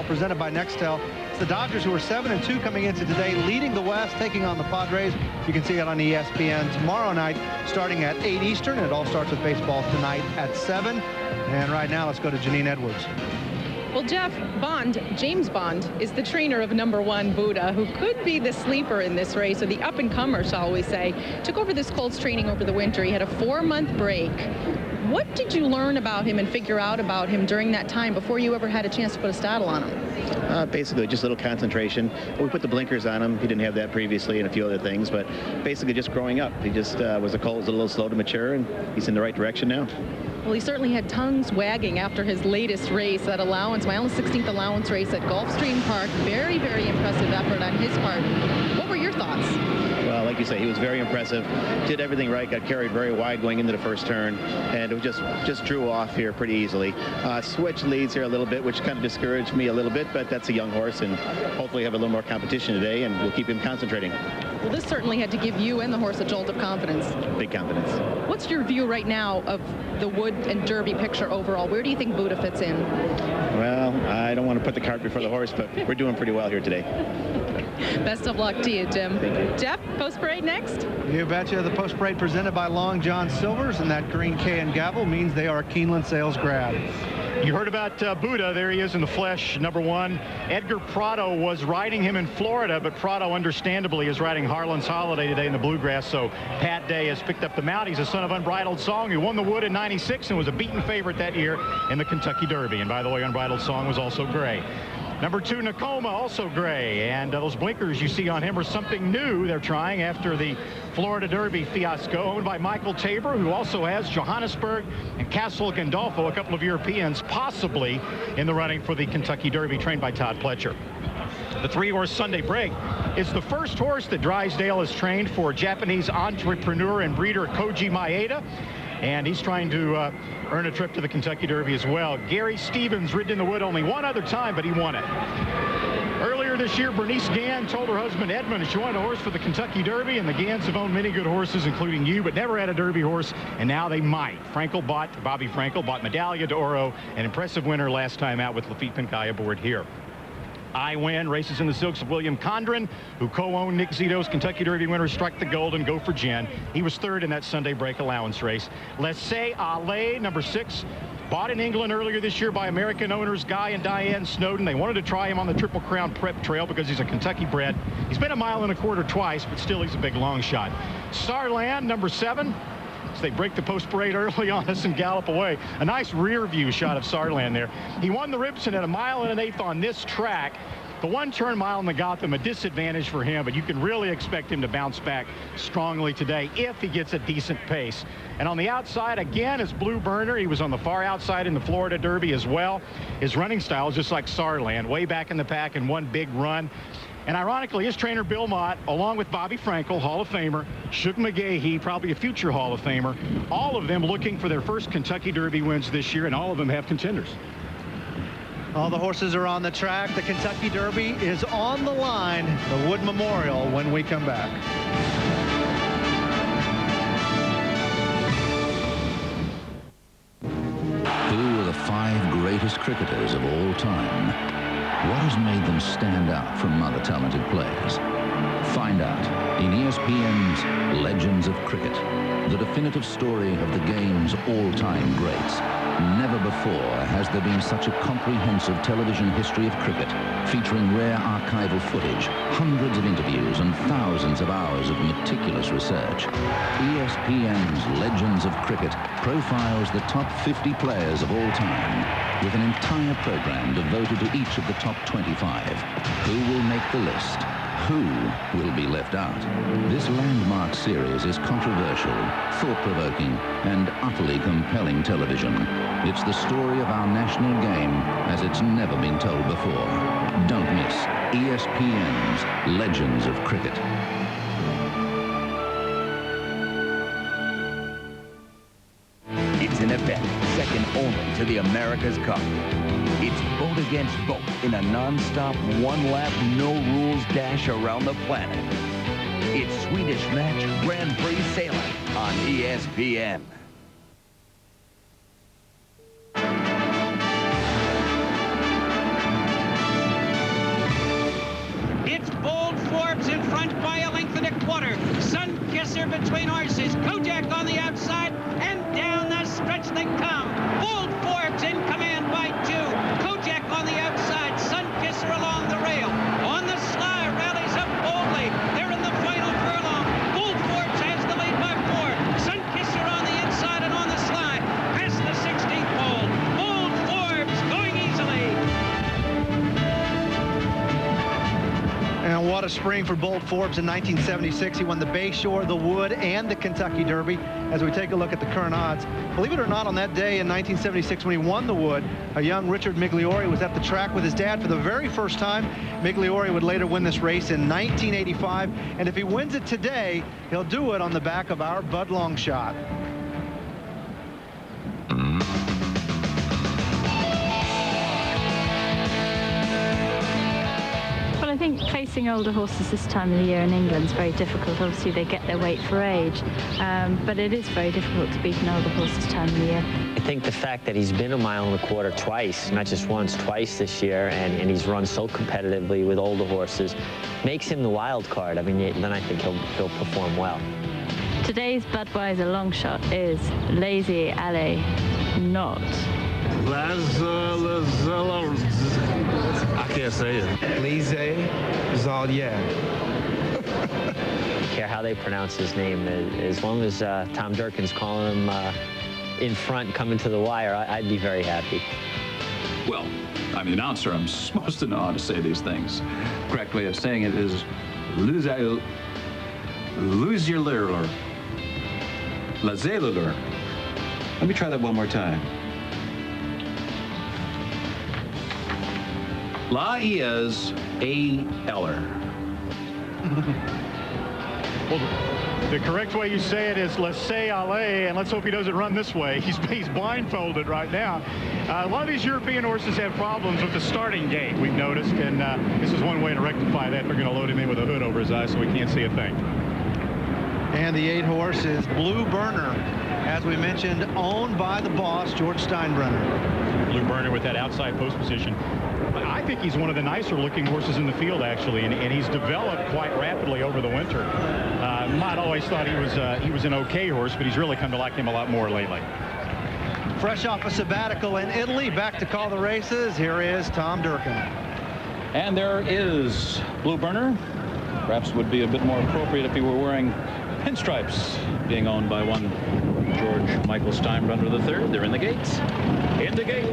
Presented by Nextel. It's the Dodgers who are 7-2 coming into today, leading the West, taking on the Padres. You can see it on ESPN tomorrow night, starting at 8 Eastern. It all starts with baseball tonight at 7. And right now, let's go to Janine Edwards. Well, Jeff, James Bond, is the trainer of #1 Buddha, who could be the sleeper in this race, or the up-and-comer, shall we say. Took over this Colts training over the winter. He had a 4-month break. What did you learn about him and figure out about him during that time before you ever had a chance to put a saddle on him? Basically, just a little concentration. We put the blinkers on him. He didn't have that previously, and a few other things, but basically just growing up. He just was a little slow to mature, and he's in the right direction now. Well, he certainly had tongues wagging after his latest race, that allowance, my own 16th allowance race at Gulfstream Park. Very, very impressive effort on his part. What were your thoughts? Well, like you say, he was very impressive. Did everything right. Got carried very wide going into the first turn, and it was just drew off here pretty easily. Switch leads here a little bit, which kind of discouraged me a little bit, but that's a young horse, and hopefully have a little more competition today, and we'll keep him concentrating. Well, this certainly had to give you and the horse a jolt of confidence. Big confidence. What's your view right now of the Wood and Derby picture overall? Where do you think Buddha fits in? Well, I don't want to put the cart before the horse, but we're doing pretty well here today. Best of luck to you, Jim. Jeff, post parade next? You betcha. The post parade presented by Long John Silver's, and that green K and gavel means they are a Keeneland sales grab. You heard about Buddha. There he is in the flesh, #1. Edgar Prado was riding him in Florida, but Prado understandably is riding Harlan's Holiday today in the Bluegrass, so Pat Day has picked up the mount. He's a son of Unbridled Song, who won the Wood in '96 and was a beaten favorite that year in the Kentucky Derby. And by the way, Unbridled Song was also gray. #2, Nakoma, also gray. And those blinkers you see on him are something new they're trying after the Florida Derby fiasco, owned by Michael Tabor, who also has Johannesburg and Castle Gandolfo, a couple of Europeans, possibly in the running for the Kentucky Derby, trained by Todd Pletcher. The 3-horse Sunday break is the first horse that Drysdale has trained for Japanese entrepreneur and breeder Koji Maeda. And he's trying to earn a trip to the Kentucky Derby as well. Gary Stevens ridden in the Wood only one other time, but he won it. Earlier this year, Bernice Gann told her husband Edmund she wanted a horse for the Kentucky Derby, and the Ganns have owned many good horses, including you, but never had a Derby horse, and now they might. Bobby Frankel bought Medaglia d'Oro, an impressive winner last time out with Lafitte Pinkai aboard here. I Win races in the silks of William Condren, who co-owned Nick Zito's Kentucky Derby winner, Strike the Gold and Go for Jen. He was third in that Sunday break allowance race. Laissez Aller, #6, bought in England earlier this year by American owners Guy and Diane Snowden. They wanted to try him on the Triple Crown Prep Trail because he's a Kentucky bred. He's been 1.25 miles twice, but still he's a big long shot. Starland, #7. So they break the post parade early on us and gallop away. A nice rear view shot of Starland there. He won the Ribson at 1.125 miles on this track. The one-turn mile in the Gotham, a disadvantage for him, but you can really expect him to bounce back strongly today if he gets a decent pace. And on the outside, again, is Blue Burner. He was on the far outside in the Florida Derby as well. His running style is just like Starland, way back in the pack in one big run. And ironically, his trainer, Bill Mott, along with Bobby Frankel, Hall of Famer, Shug McGahee, probably a future Hall of Famer, all of them looking for their first Kentucky Derby wins this year, and all of them have contenders. All the horses are on the track. The Kentucky Derby is on the line. The Wood Memorial when we come back. Who are the 5 greatest cricketers of all time? What has made them stand out from other talented players? Find out in ESPN's Legends of Cricket, the definitive story of the game's all-time greats. Never before has there been such a comprehensive television history of cricket, featuring rare archival footage, hundreds of interviews, and thousands of hours of meticulous research. ESPN's Legends of Cricket profiles the top 50 players of all time, with an entire program devoted to each of the top 25. Who will make the list? Who will be left out? This landmark series is controversial, thought-provoking, and utterly compelling television. It's the story of our national game as it's never been told before. Don't miss ESPN's Legends of Cricket. It's an event second only to the America's Cup. It's boat against boat in a non-stop one-lap, no-rules dash around the planet. It's Swedish Match Grand Prix Sailing on ESPN. Forbes in front by a length and a quarter. Sunkisser between horses. Kojak on the outside, and down the stretch they come. Bold Forbes in command by 2. Kojak on the outside. Sunkisser along the rail. On the sly, rallies up boldly. They're in the final furlong. Bold Forbes has the lead by 4. Sunkisser on the inside and on the sly. Past the 16th pole. Bold Forbes going easily. And what a spring for Bold Forbes in 1976. He won the Bayshore, the Wood, and the Kentucky Derby. As we take a look at the current odds, believe it or not, on that day in 1976 when he won the Wood, a young Richard Migliore was at the track with his dad for the very first time. Migliore would later win this race in 1985, and if he wins it today, he'll do it on the back of our Bud Longshot. I think facing older horses this time of the year in England is very difficult. Obviously, they get their weight for age, but it is very difficult to beat an older horse this time of the year. I think the fact that he's been a mile and a quarter twice, not just once, twice this year, and he's run so competitively with older horses, makes him the wild card. I mean, then I think he'll perform well. Today's Budweiser long shot is Lazy Alley Not. I can't say it. Lazy Zaldier. I don't care how they pronounce his name. As long as Tom Durkin's calling him in front coming to the wire, I'd be very happy. Well, I'm the announcer. I'm supposed to know how to say these things. The correct way of saying it is lose your lure. Lazelulur. Let me try that one more time. La is a Eller. Well, the correct way you say it is Laissez Aller, and let's hope he doesn't run this way. He's blindfolded right now. A lot of these European horses have problems with the starting gate, we've noticed, and this is one way to rectify that. They're going to load him in with a hood over his eyes so he can't see a thing. And the 8 horse is Blue Burner, as we mentioned, owned by the boss, George Steinbrenner. Blue Burner with that outside post position. I think he's one of the nicer looking horses in the field, actually, and he's developed quite rapidly over the winter. Mott always thought he was an okay horse, but he's really come to like him a lot more lately. Fresh off a sabbatical in Italy, back to call the races, here is Tom Durkin. And there is Blue Burner. Perhaps would be a bit more appropriate if he were wearing pinstripes, being owned by one George Michael Steinbrenner III. They're in the gates. In the gate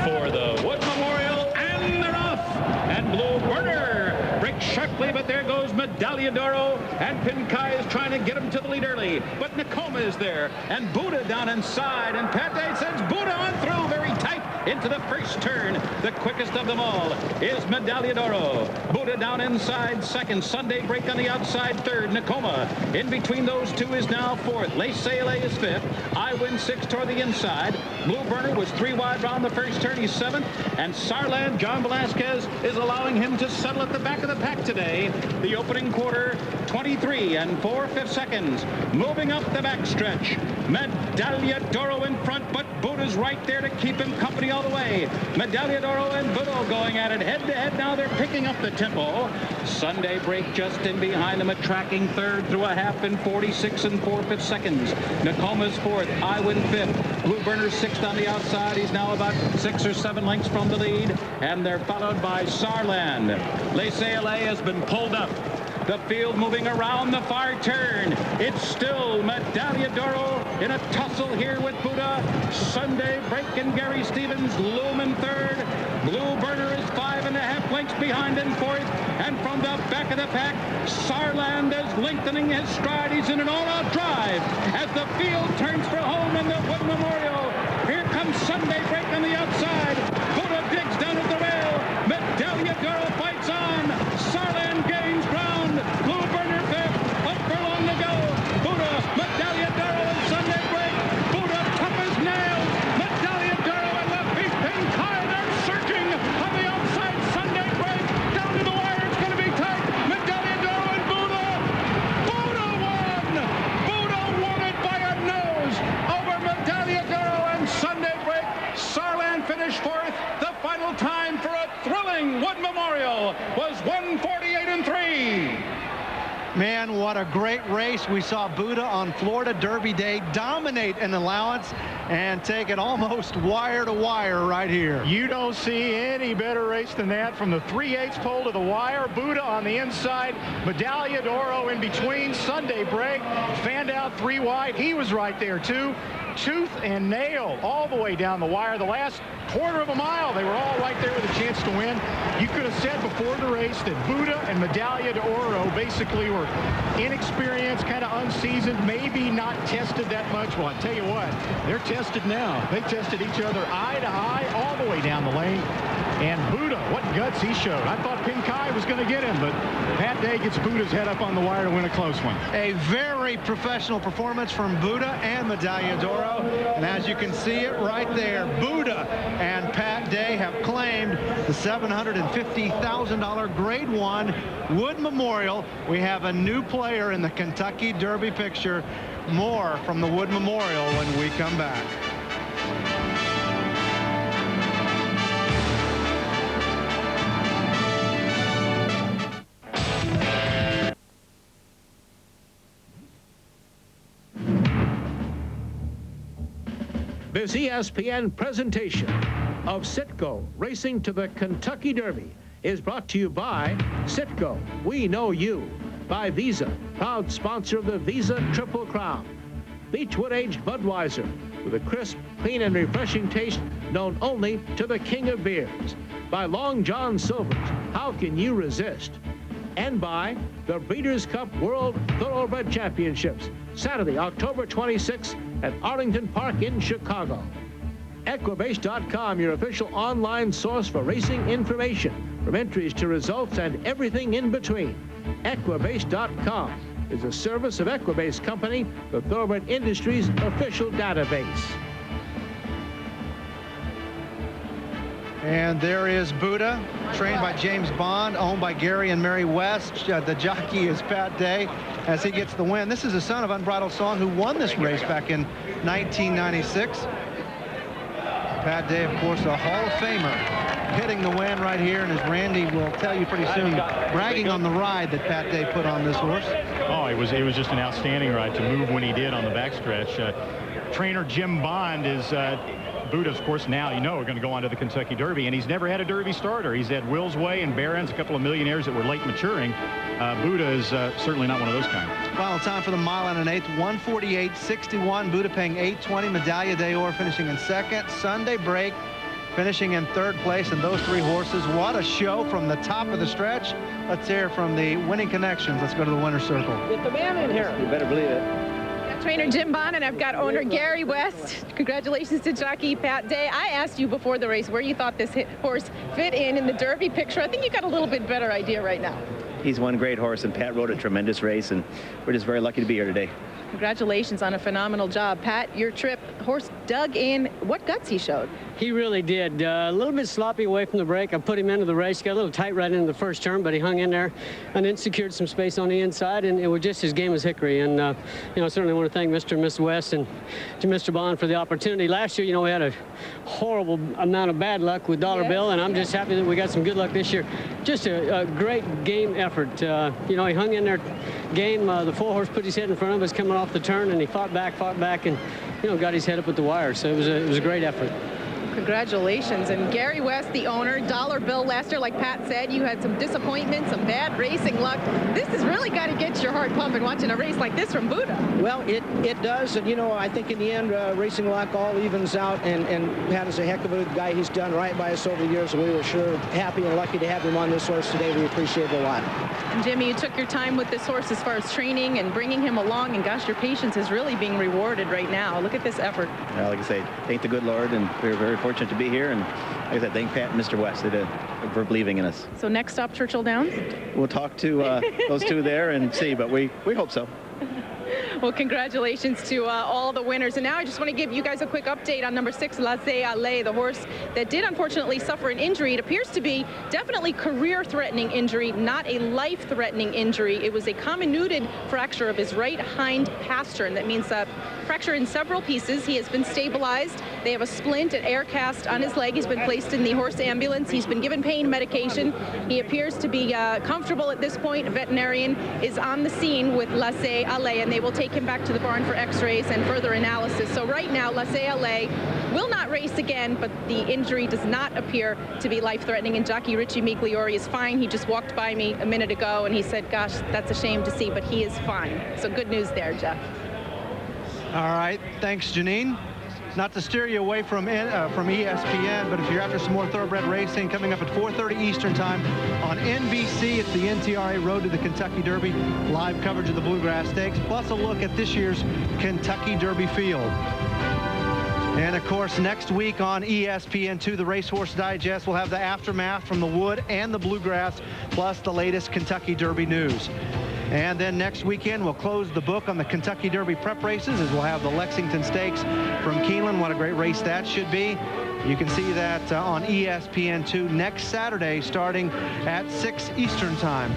for the Wood Memorial, and they're off. And Blue Burner breaks sharply, but there goes Medaglia d'Oro, and Pinkai is trying to get him to the lead early. But Nakoma is there, and Buddha down inside, and Pate sends Buddha on through very tight into the first turn. The quickest of them all is Medaglia d'Oro. Buddha down inside second. Sunday Break on the outside third. Nakoma in between those two is now fourth. Laissez Aller is fifth. I Win sixth toward the inside. Blue Burner was 3 wide round the first turn. He's seventh. And Sarland, John Velasquez, is allowing him to settle at the back of the pack today. The opening quarter, 23 4/5 seconds. Moving up the backstretch. Medaglia d'Oro in front, but Buddha's right there to keep him company all the way. Medaglia d'Oro and Buddha going at it head-to-head. Now they're picking up the tempo. Sunday Break just in behind them, a tracking third through a half in 46 4/5 seconds. Nakoma's fourth. I Win fifth. Blue Burner sixth on the outside. He's now about 6 or 7 lengths from the lead, and they're followed by Sarland. Laissez Aller has been pulled up. The field moving around the far turn. It's still Medaglia d'Oro in a tussle here with Buddha. Sunday Break and Gary Stevens loom in third. Blue Burner is 5.5 lengths behind in fourth. And from the back of the pack, Sarland is lengthening his stride. He's in an all-out drive as the field turns for home in the Wood Memorial. Here comes Sunday Break on the outside. Buddha digs down at the rail. Medaglia d'Oro fights on. Sarland gains ground. Blue Burner fifth. A furlong to go. Buddha, Medaglia d'Oro, and Sunday Break. Buddha tough as nails. Medaglia d'Oro and Lafitte Pinkai. They're surging on the outside. Sunday Break down to the wire. It's going to be tight. Medaglia d'Oro and Buddha. Buddha won. Buddha won it by a nose over Medaglia d'Oro and Sunday Break. Sarland finished fourth. The final time for a thrilling Wood Memorial was 1:48 3. Man, what a great race. We saw Buddha on Florida Derby Day dominate an allowance and take it almost wire to wire right here. You don't see any better race than that. From the 3/8 pole to the wire, Buddha on the inside, Medaglia d'Oro in between, Sunday break, fanned out 3 wide. He was right there too. Tooth and nail all the way down the wire. The last quarter of a mile, they were all right there with a chance to win. You could have said before the race that Buddha and Medaglia d'Oro basically were inexperienced, kind of unseasoned, maybe not tested that much. Well, I tell you what, they're tested now. They tested each other eye to eye all the way down the lane. And Buddha, what guts he showed. I thought Pinkai was going to get him, but Pat Day gets Buddha's head up on the wire to win a close one. A very professional performance from Buddha and Medaglia d'Oro. And as you can see it right there, Buddha and Pat Day have claimed the $750,000 Grade 1 Wood Memorial. We have a new player in the Kentucky Derby picture. More from the Wood Memorial when we come back. This ESPN presentation of Citgo Racing to the Kentucky Derby is brought to you by Citgo, We Know You, by Visa, proud sponsor of the Visa Triple Crown, Beechwood Aged Budweiser, with a crisp, clean, and refreshing taste known only to the king of beers, by Long John Silver's, How Can You Resist? And by the Breeders' Cup World Thoroughbred Championships, Saturday, October 26th at Arlington Park in Chicago. Equibase.com, your official online source for racing information, from entries to results and everything in between. Equibase.com is a service of Equibase Company, the Thoroughbred Industry's official database. And there is Buddha, trained by James Bond, owned by Gary and Mary West. The jockey is Pat Day as he gets the win. This is the son of Unbridled Song, who won this race back in 1996. Pat Day, of course, a Hall of Famer, hitting the win right here. And as Randy will tell you pretty soon, bragging on the ride that Pat Day put on this horse. Oh, it was just an outstanding ride to move when he did on the backstretch. Trainer Jim Bond is Buddha, of course, now you know, are going to go on to the Kentucky Derby, and he's never had a Derby starter. He's had Will's Way and Barons, a couple of millionaires that were late maturing. Buddha is certainly not one of those kind. Final time for the mile and an eighth, 1:48.61. Buddha paying $820. Medaglia d'Oro finishing in second. Sunday break finishing in third place. And those 3 horses, what a show from the top of the stretch. Let's hear from the winning connections. Let's go to the winner's circle. Get the man in here. You better believe it. Trainer Jim Bond, and I've got owner Gary West. Congratulations to jockey Pat Day. I asked you before the race where you thought this horse fit in the Derby picture. I think you got a little bit better idea right now. He's one great horse, and Pat rode a tremendous race, and we're just very lucky to be here today. Congratulations on a phenomenal job. Pat, your trip, horse dug in. What guts he showed. He really did. A little bit sloppy away from the break. I put him into the race. Got a little tight right into the first turn, but he hung in there and then secured some space on the inside, and it was just his game as hickory. And, you know, certainly want to thank Mr. and Miss West and to Mr. Bond for the opportunity. Last year, you know, we had a horrible amount of bad luck with Dollar Bill, and I'm just happy that we got some good luck this year. Just a great game effort. You know, he hung in there game. The 4-horse put his head in front of us coming off the turn, and he fought back, and, you know, got his head up at the wire. So it was a great effort. Congratulations. And Gary West, the owner, Dollar Bill last year, like Pat said, you had some disappointment, some bad racing luck. This has really got to get your heart pumping watching a race like this from Buddha. Well, it does. And, you know, I think in the end, racing luck all evens out. And Pat is a heck of a guy. He's done right by us over the years. And we were sure happy and lucky to have him on this horse today. We appreciate it a lot. And Jimmy, you took your time with this horse as far as training and bringing him along. And gosh, your patience is really being rewarded right now. Look at this effort. Well, like I say, thank the good Lord, and we're very fortunate to be here. And like I said, thank Pat and Mr. West for believing in us. So next stop, Churchill Downs? We'll talk to those two there and see, but we hope so. Well, congratulations to all the winners. And now I just want to give you guys a quick update on number 6, Laissez Aller, the horse that did unfortunately suffer an injury. It appears to be definitely career-threatening injury, not a life-threatening injury. It was a comminuted fracture of his right hind pastern. That means fracture in several pieces. He has been stabilized. They have a splint, an air cast on his leg. He's been placed in the horse ambulance. He's been given pain medication. He appears to be comfortable at this point. A veterinarian is on the scene with Laissez Aller, and they will take him back to the barn for x-rays and further analysis. So right now, Laissez Aller will not race again, but the injury does not appear to be life-threatening. And jockey Richie Migliori is fine. He just walked by me a minute ago, and he said, gosh, that's a shame to see, but he is fine. So good news there, Jeff. All right, thanks, Janine. Not to steer you away from ESPN, but if you're after some more thoroughbred racing, coming up at 4:30 Eastern time on NBC, it's the NTRA Road to the Kentucky Derby, live coverage of the Bluegrass Stakes, plus a look at this year's Kentucky Derby field. And of course, next week on ESPN2, the Racehorse Digest will have the aftermath from the Wood and the Bluegrass, plus the latest Kentucky Derby news. And then next weekend, we'll close the book on the Kentucky Derby prep races, as we'll have the Lexington Stakes from Keeneland. What a great race that should be. You can see that on ESPN2 next Saturday, starting at 6 Eastern time.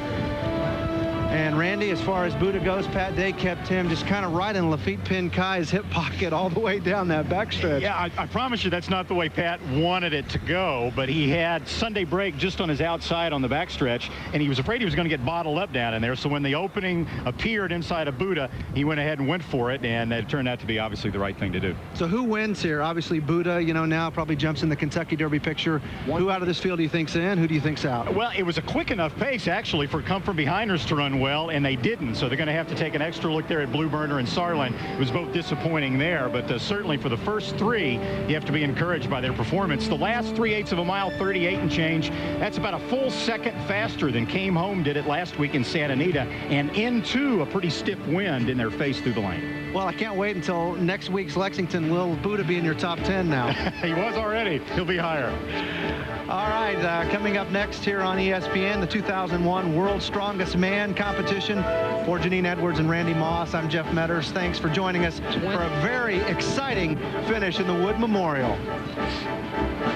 And Randy, as far as Buddha goes, Pat Day kept him just kind of right in Lafitte Pincay's hip pocket all the way down that backstretch. Yeah, I promise you that's not the way Pat wanted it to go, but he had Sunday break just on his outside on the backstretch, and he was afraid he was going to get bottled up down in there. So when the opening appeared inside of Buddha, he went ahead and went for it, and it turned out to be obviously the right thing to do. So who wins here? Obviously Buddha, you know, now probably jumps in the Kentucky Derby picture. Who out of this field do you think's in? Who do you think's out? Well, it was a quick enough pace, actually, for Come From Behinders to run well, and they didn't. So they're going to have to take an extra look there at Blue Burner and Sarlin. It was both disappointing there, but certainly for the first three, you have to be encouraged by their performance. The last 3/8 of a mile, 38 and change, that's about a full second faster than Came Home did it last week in Santa Anita, and into a pretty stiff wind in their face through the lane. Well, I can't wait until next week's Lexington. Will Buddha be in your top 10 now? He was already. He'll be higher. All right, coming up next here on ESPN, the 2001 World's Strongest Man competition. For Janine Edwards and Randy Moss, I'm Jeff Metters. Thanks for joining us for a very exciting finish in the Wood Memorial.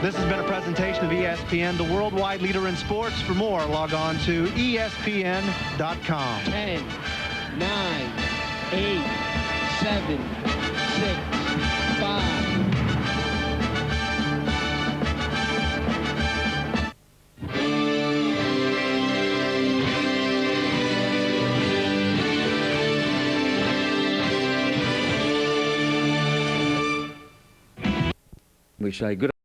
This has been a presentation of ESPN, the worldwide leader in sports. For more, log on to ESPN.com. 10, 9, 8, 7, 6, 5. We say good